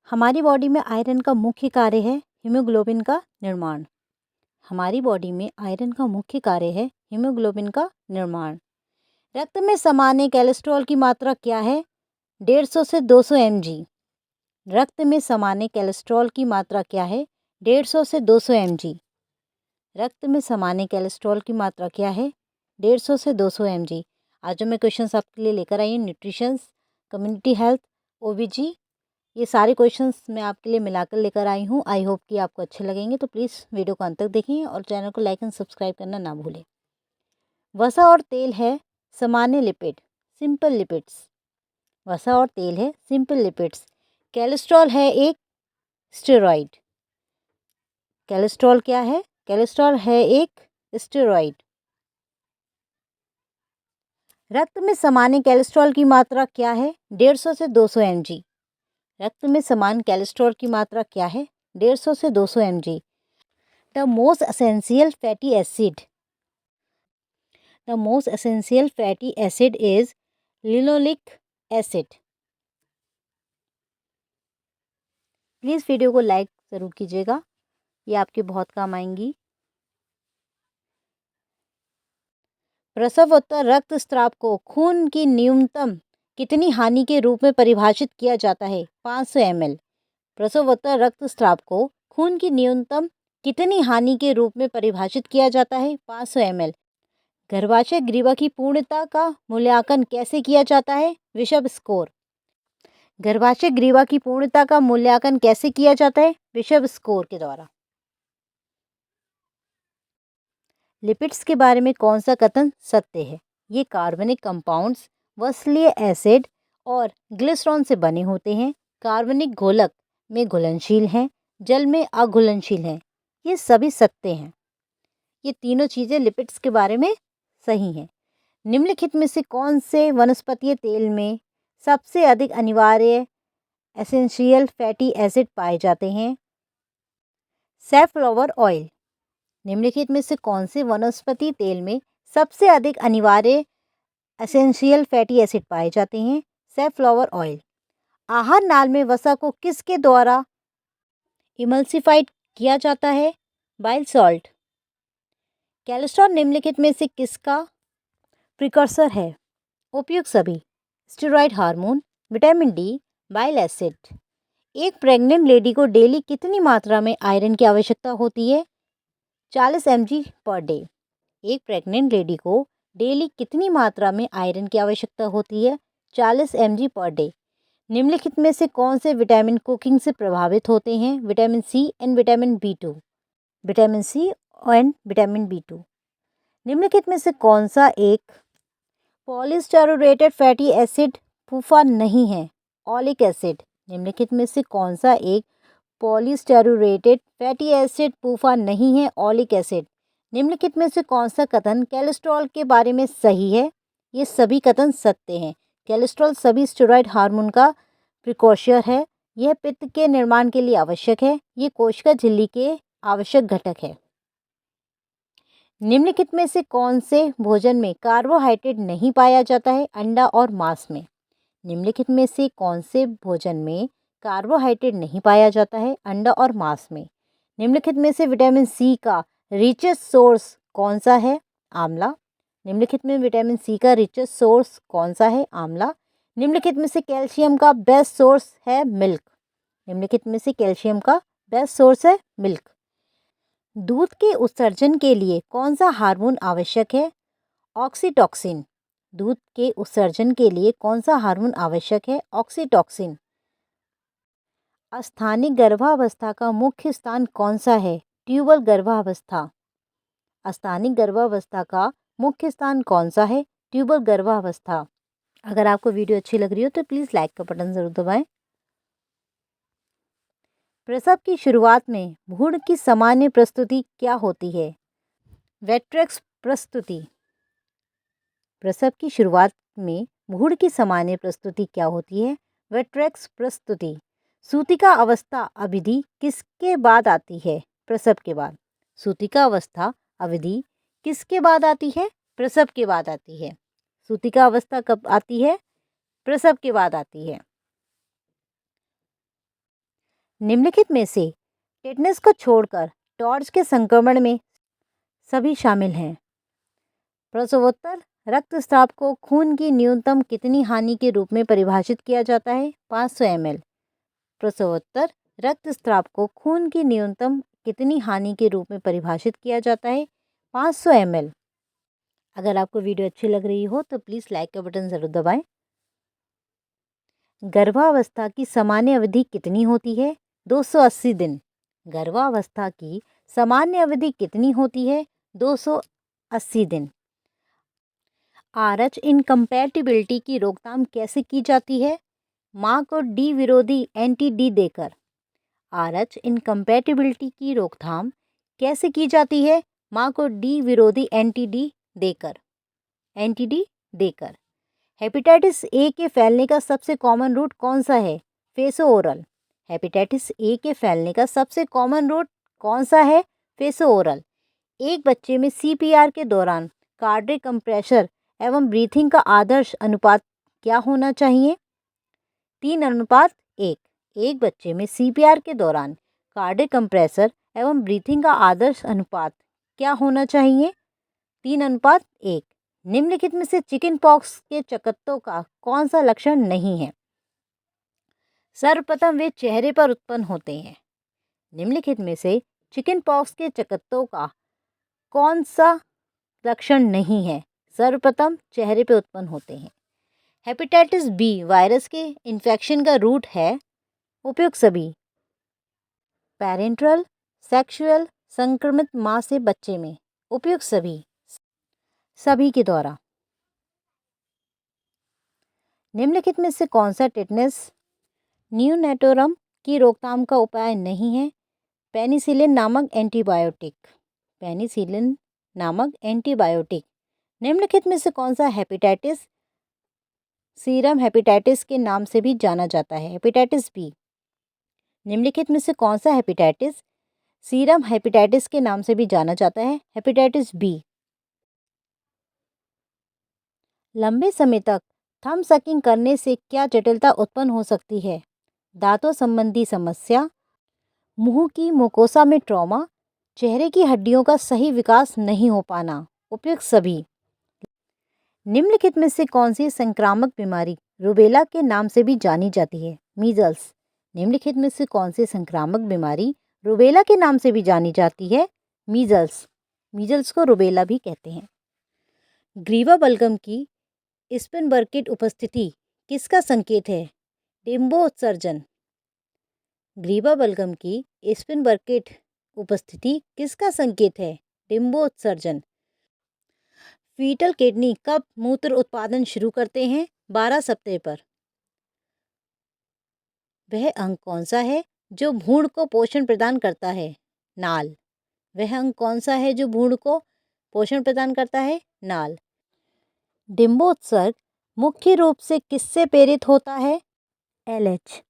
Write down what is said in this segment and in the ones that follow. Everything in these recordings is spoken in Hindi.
हमारी बॉडी में आयरन का मुख्य कार्य है हीमोग्लोबिन का निर्माण। हमारी बॉडी में आयरन का मुख्य कार्य है हीमोग्लोबिन का निर्माण। रक्त में सामान्य कोलेस्ट्रॉल की मात्रा क्या है? 150 से 200 mg। रक्त में सामान्य कोलेस्ट्रॉल की मात्रा क्या है? 150 से 200 mg। रक्त में सामान्य कोलेस्ट्रॉल की मात्रा क्या है? 150 से 200 mg। आज जो मैं क्वेश्चंस आपके लिए लेकर आई हूँ न्यूट्रिशंस, कम्युनिटी हेल्थ, ओबीजी, ये सारे क्वेश्चंस मैं आपके लिए मिलाकर लेकर आई हूँ। आई होप कि आपको अच्छे लगेंगे, तो प्लीज़ वीडियो को अंत तक देखें और चैनल को लाइक एंड सब्सक्राइब करना ना भूलें। वसा और तेल है सामान्य लिपिड, सिंपल लिपिड्स। वसा और तेल है सिंपल लिपिड्स। कोलेस्ट्रॉल है एक स्टेरॉइड। कोलेस्ट्रॉल क्या है? कोलेस्ट्रॉल है एक स्टेरॉइड। रक्त में सामान्य कोलेस्ट्रॉल की मात्रा क्या है? 150 से 200 mg। रक्त में समान कोलेस्ट्रॉल की मात्रा क्या है? 150 से 200 mg। The most essential fatty acid. The most essential fatty acid is linoleic acid. Please video को लाइक ज़रूर कीजिएगा, ये आपके बहुत काम आएंगी। प्रसवोत्तर रक्तस्राव को खून की न्यूनतम कितनी हानि के रूप में परिभाषित किया जाता है? 500 ml। प्रसवोत्तर रक्तस्राव को खून की न्यूनतम कितनी हानि के रूप में परिभाषित किया जाता है? 500 ml। गर्भाशय ग्रीवा की पूर्णता का मूल्यांकन कैसे किया जाता है? विशब स्कोर। गर्भाशय ग्रीवा की पूर्णता का मूल्यांकन कैसे किया जाता है? विशब स्कोर के द्वारा। लिपिड्स के बारे में कौन सा कथन सत्य है? ये कार्बनिक कंपाउंड्स वसलीय एसिड और ग्लिसरॉल से बने होते हैं। कार्बनिक घोलक में घुलनशील हैं, जल में अघुलनशील हैं। ये सभी सत्य हैं। ये तीनों चीज़ें लिपिड्स के बारे में सही हैं। निम्नलिखित में से कौन से वनस्पतीय तेल में सबसे अधिक अनिवार्य एसेंशियल फैटी एसिड पाए जाते हैं? सैफलॉवर ऑयल। निम्नलिखित में से कौन से वनस्पति तेल में सबसे अधिक अनिवार्य एसेंशियल फैटी एसिड पाए जाते हैं? सैफलॉवर ऑयल। आहार नाल में वसा को किसके द्वारा इमल्सिफाइड किया जाता है? Bile salt. कोलेस्ट्रॉल निम्नलिखित में से किसका प्रिकर्सर है? उपयुक्त सभी। Steroid hormone, vitamin D, bile acid. एक प्रेग्नेंट लेडी को डेली कितनी मात्रा में आयरन की आवश्यकता होती है? 40 mg पर डे। एक प्रेग्नेंट लेडी को डेली कितनी मात्रा में आयरन की आवश्यकता होती है? 40 mg पर डे। निम्नलिखित में से कौन से विटामिन कुकिंग से प्रभावित होते हैं? Vitamin C and vitamin B2। Vitamin C and vitamin B2। निम्नलिखित में से कौन सा एक पॉलीस्टेरोरेटेड फैटी एसिड फूफा नहीं है? Oleic acid. निम्नलिखित में से कौन सा एक पॉलीस्टेरोरेटेड फैटी एसिड फूफा नहीं है? Oleic acid. निम्नलिखित में से कौन सा कथन कोलेस्ट्रॉल के बारे में सही है? ये सभी कथन सत्य हैं। कोलेस्ट्रॉल सभी स्टेरॉइड हार्मोन का प्रिकॉर्सर है। यह पित्त के निर्माण के लिए आवश्यक है। ये कोशिका झिल्ली के आवश्यक घटक है। निम्नलिखित में से कौन से भोजन में कार्बोहाइड्रेट नहीं पाया जाता है? अंडा और मांस में। निम्नलिखित में से कौन से भोजन में कार्बोहाइड्रेट नहीं पाया जाता है? अंडा और मांस में। निम्नलिखित में से विटामिन सी का रिचेस्ट सोर्स कौन सा है? आंवला। निम्नलिखित में विटामिन सी का रिचेस्ट सोर्स कौन सा है? आंवला। निम्नलिखित में से कैल्शियम का बेस्ट सोर्स है? मिल्क। निम्नलिखित में से कैल्शियम का बेस्ट सोर्स है? मिल्क। दूध के उत्सर्जन के लिए कौन सा हार्मोन आवश्यक है? ऑक्सीटॉक्सिन। दूध के उत्सर्जन के लिए कौन सा हार्मोन आवश्यक है? ऑक्सीटॉक्सिन। अस्थानिक गर्भावस्था का मुख्य स्थान कौन सा है? ट्यूबल गर्भावस्था। अस्थानिक गर्भावस्था का मुख्य स्थान कौन सा है? ट्यूबल गर्भावस्था। अगर आपको वीडियो अच्छी लग रही हो तो प्लीज़ लाइक का बटन ज़रूर दबाएं। प्रसव की शुरुआत में भ्रूण की सामान्य प्रस्तुति क्या होती है? वेट्रेक्स प्रस्तुति। प्रसव की शुरुआत में भ्रूण की सामान्य प्रस्तुति क्या होती है? वेट्रेक्स प्रस्तुति। सूतिका अवस्था अवधि किसके बाद आती है? प्रसव के बाद। सूतिका अवस्था अवधि किसके बाद आती है? प्रसव के बाद आती है। सूतिका अवस्था कब आती है? प्रसव के बाद आती है। निम्नलिखित में से टेटनस को छोड़कर टॉर्च के संक्रमण में सभी शामिल हैं। प्रसवोत्तर रक्तस्राव को खून की न्यूनतम कितनी हानि के रूप में परिभाषित किया जाता है? 500 ml। प्रसवोत्तर रक्तस्राव को खून की न्यूनतम कितनी हानि के रूप में परिभाषित किया जाता है? 500 ml। अगर आपको वीडियो अच्छी लग रही हो तो प्लीज़ लाइक का बटन ज़रूर दबाएं। गर्भावस्था की सामान्य अवधि कितनी होती है? 280 दिन। गर्भावस्था की सामान्य अवधि कितनी होती है? 280 दिन। आरएच इनकम्पैटिबिलिटी की रोकथाम कैसे की जाती है? माँ को डी विरोधी एंटी डी देकर। आरएच इनकम्पैटिबिलिटी की रोकथाम कैसे की जाती है? माँ को डी विरोधी एंटी डी देकर। हेपेटाइटिस ए के फैलने का सबसे कॉमन रूट कौन सा है? फेसो ओरल। हेपेटाइटिस ए के फैलने का सबसे कॉमन रूट कौन सा है? फेसो ओरल। एक बच्चे में सीपीआर के दौरान कार्डियक कंप्रेशर एवं ब्रीथिंग का आदर्श अनुपात क्या होना चाहिए? 3:1। एक बच्चे में सीपीआर के दौरान कार्डियक कंप्रेशर एवं ब्रीथिंग का आदर्श अनुपात क्या होना चाहिए? 3:1। निम्नलिखित में से चिकन पॉक्स के चकत्तों का कौन सा लक्षण नहीं है? सर्वप्रथम वे चेहरे पर उत्पन्न होते हैं। निम्नलिखित में से चिकन पॉक्स के चकत्तों का कौन सा लक्षण नहीं है? सर्वप्रथम चेहरे पर उत्पन्न होते हैं। हेपेटाइटिस बी वायरस के इन्फेक्शन का रूट है? उपयुक्त सभी। पैरेंटल सेक्सुअल संक्रमित माँ से बच्चे में। उपयुक्त सभी के द्वारा। निम्नलिखित में से कौन सा टेटनस न्यूनेटोरम की रोकथाम का उपाय नहीं है? पेनिसिलिन नामक एंटीबायोटिक। निम्नलिखित में से कौन सा हेपेटाइटिस सीरम हेपेटाइटिस के नाम से भी जाना जाता है? Hepatitis B. निम्नलिखित में से कौन सा हेपेटाइटिस सीरम हेपेटाइटिस के नाम से भी जाना जाता है? Hepatitis B. लंबे समय तक थंब सकिंग करने से क्या जटिलता उत्पन्न हो सकती है? दांतों संबंधी समस्या, मुंह की मुकोसा में ट्रॉमा, चेहरे की हड्डियों का सही विकास नहीं हो पाना। उपयुक्त सभी। निम्नलिखित में से कौन सी संक्रामक बीमारी रूबेला के नाम से भी जानी जाती है? मीजल्स। निम्नलिखित में से कौन सी संक्रामक बीमारी रूबेला के नाम से भी जानी जाती है? मीजल्स को रूबेला भी कहते हैं। ग्रीवा बलगम की स्पिन बर्किट उपस्थिति किसका संकेत है? डिम्बो उत्सर्जन। ग्रीवा बलगम की स्पिन बर्किट उपस्थिति किसका संकेत है? डिम्बो उत्सर्जन। फीटल किडनी कब मूत्र उत्पादन शुरू करते हैं? 12 सप्ताह पर। वह अंग कौन सा है जो भ्रूण को पोषण प्रदान करता है? नाल। वह अंग कौन सा है जो भ्रूण को पोषण प्रदान करता है? नाल। डिम्बोत्सर्ग मुख्य रूप से किससे प्रेरित होता है? LH।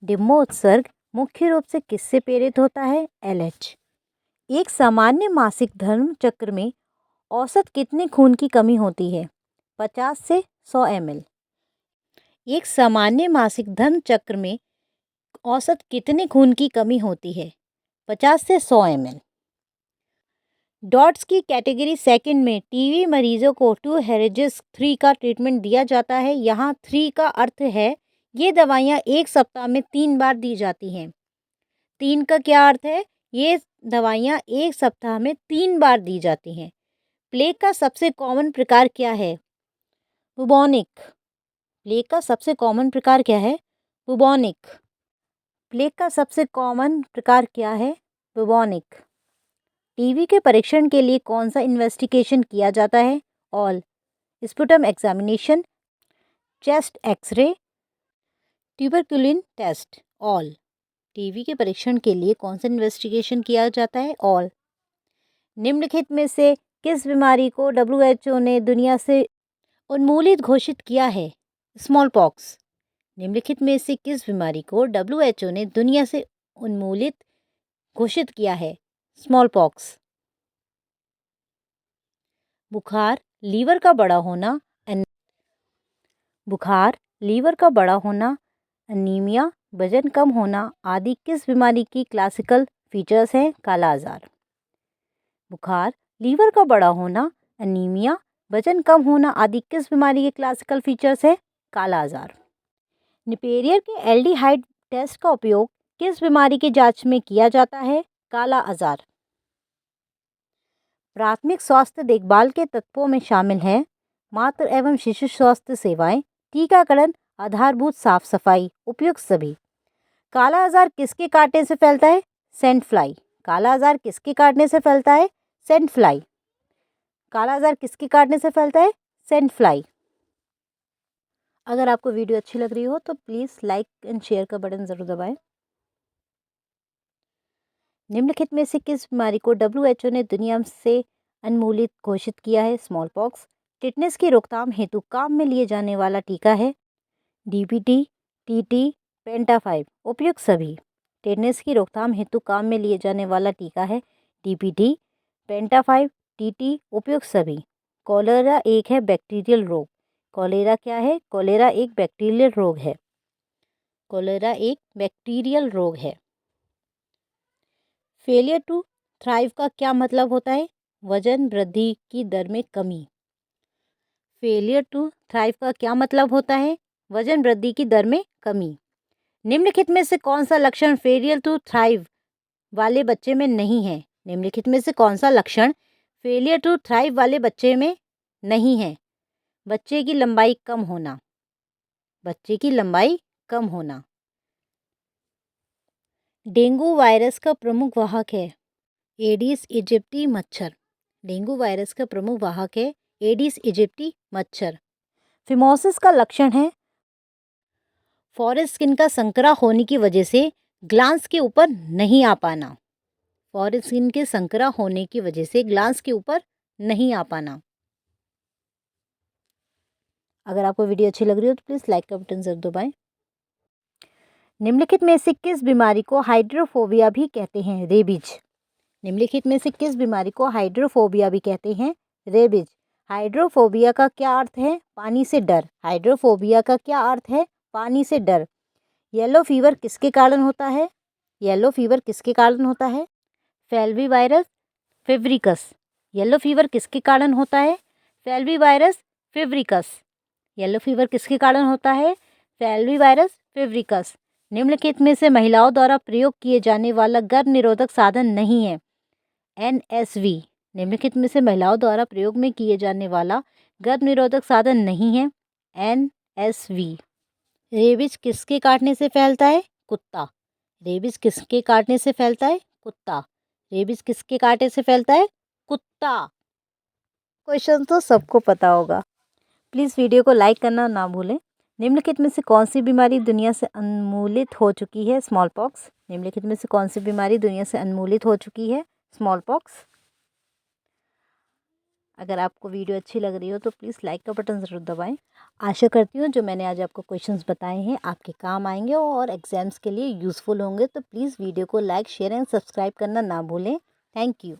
डिम्बोत्सर्ग मुख्य रूप से किससे प्रेरित होता है? LH। एक सामान्य मासिक धर्म चक्र में औसत कितने खून की कमी होती है? 50 से 100 ml। एक सामान्य मासिक धर्म चक्र में औसत कितने खून की कमी होती है? 50 से 100 ml। डॉट्स की कैटेगरी सेकंड में टीबी मरीजों को 2 हेरेजिस 3 का ट्रीटमेंट दिया जाता है। यहाँ 3 का अर्थ है ये दवाइयाँ एक सप्ताह में 3 बार दी जाती हैं। 3 का क्या अर्थ है? ये दवाइयाँ एक सप्ताह में 3 बार दी जाती हैं। प्लेग का सबसे कॉमन प्रकार क्या है? बुबोनिक। प्लेग का सबसे कॉमन प्रकार क्या है? बुबोनिक। प्लेग का सबसे कॉमन प्रकार क्या है? बुबोनिक। टीबी के परीक्षण के लिए कौन सा इन्वेस्टिगेशन किया जाता है? All. Sputum examination, chest x-ray, tuberculin test. All. TB के परीक्षण के लिए कौन सा इन्वेस्टिगेशन किया जाता है? ऑल। निम्नलिखित में से किस बीमारी को WHO ने दुनिया से उन्मूलित घोषित किया है? Small pox. निम्नलिखित में से किस बीमारी को WHO ने दुनिया से उन्मूलित घोषित किया है? Small pox. बुखार, लीवर का बड़ा होना, एनीमिया, वजन कम होना आदि किस बीमारी की क्लासिकल फीचर्स हैं? काला आजार। बुखार, लीवर का बड़ा होना, अनीमिया, वजन कम होना आदि किस बीमारी के क्लासिकल फीचर्स है? काला आजार। निपेरियर के एल्डिहाइड टेस्ट का उपयोग किस बीमारी की जांच में किया जाता है? काला आजार। प्राथमिक स्वास्थ्य देखभाल के तत्वों में शामिल हैं मातृ एवं शिशु स्वास्थ्य सेवाएं, टीकाकरण, आधारभूत साफ सफाई, उपयुक्त सभी। काला आजार किसके काटने से फैलता है? Sandfly. काला आजार किसके काटने से फैलता है? Sandfly. काला आजार किसके काटने से फैलता है? Sandfly. अगर आपको वीडियो अच्छी लग रही हो तो प्लीज़ लाइक एंड शेयर का बटन ज़रूर दबाएं। निम्नलिखित में से किस बीमारी को WHO ने दुनिया से उन्मूलित घोषित किया है? Small pox. टिटनेस की रोकथाम हेतु काम में लिए जाने वाला टीका है? DPT, TT, पेंटा 5, उपयुक्त सभी। टिटनेस की रोकथाम हेतु काम में लिए जाने वाला टीका है DPT, पेंटा 5, TT, उपयुक्त सभी। कॉलेरा एक है बैक्टीरियल रोग। कॉलेरा क्या है? कॉलेरा एक बैक्टीरियल रोग है। कॉलेरा एक बैक्टीरियल रोग है। फेलियर टू थ्राइव का क्या मतलब होता है? वजन वृद्धि की दर में कमी। फेलियर टू थ्राइव का क्या मतलब होता है? वजन वृद्धि की दर में कमी। निम्नलिखित में से कौन सा लक्षण फेलियर टू थ्राइव वाले बच्चे में नहीं है? निम्नलिखित में से कौन सा लक्षण फेलियर टू थ्राइव वाले बच्चे में नहीं है? बच्चे की लंबाई कम होना। बच्चे की लंबाई कम होना। डेंगू वायरस का प्रमुख वाहक है एडिस इजिप्टी मच्छर। डेंगू वायरस का प्रमुख वाहक है एडिस इजिप्टी मच्छर। फिमोसिस का लक्षण है फॉरेस्ट स्किन का संकरा होने की वजह से ग्लांस के ऊपर नहीं आ पाना। फॉरेस्ट स्किन के संकरा होने की वजह से ग्लांस के ऊपर नहीं आ पाना। अगर आपको वीडियो अच्छी लग रही हो तो प्लीज़ लाइक का बटन जरूर दबाएं। निम्नलिखित में से किस बीमारी को हाइड्रोफोबिया भी कहते हैं? रेबीज। निम्नलिखित में से किस बीमारी को हाइड्रोफोबिया भी कहते हैं? रेबीज। हाइड्रोफोबिया का क्या अर्थ है? पानी से डर। हाइड्रोफोबिया का क्या अर्थ है? पानी से डर। येलो फीवर किसके कारण होता है? येलो फीवर किसके कारण होता है? फैल्वी वायरस फेब्रिकस। येलो फीवर किसके कारण होता है? फैल्वी वायरस फेब्रिकस। येलो फीवर किसके कारण होता है? फैल्वी वायरस फेब्रिकस। निम्नलिखित में से महिलाओं द्वारा प्रयोग किए जाने वाला गर्भ निरोधक साधन नहीं है? NSV। निम्नलिखित में से महिलाओं द्वारा प्रयोग में किए जाने वाला गर्भ निरोधक साधन नहीं है? NSV। रेबीज किसके काटने से फैलता है? कुत्ता। रेबीज किसके काटने से फैलता है? कुत्ता। रेबीज किसके काटने से फैलता है? कुत्ता। क्वेश्चन तो सबको पता होगा। प्लीज़ वीडियो को लाइक करना ना भूलें। निम्नलिखित में से कौन सी बीमारी दुनिया से उन्मूलित हो चुकी है? Small pox. निम्नलिखित में से कौन सी बीमारी दुनिया से उन्मूलित हो चुकी है? Small pox. अगर आपको वीडियो अच्छी लग रही हो तो प्लीज़ लाइक का बटन ज़रूर दबाएं। आशा करती हूँ जो मैंने आज आपको क्वेश्चंस बताए हैं आपके काम आएंगे और एग्जाम्स के लिए यूज़फुल होंगे। तो प्लीज़ वीडियो को लाइक, शेयर एंड सब्सक्राइब करना ना भूलें। Thank you.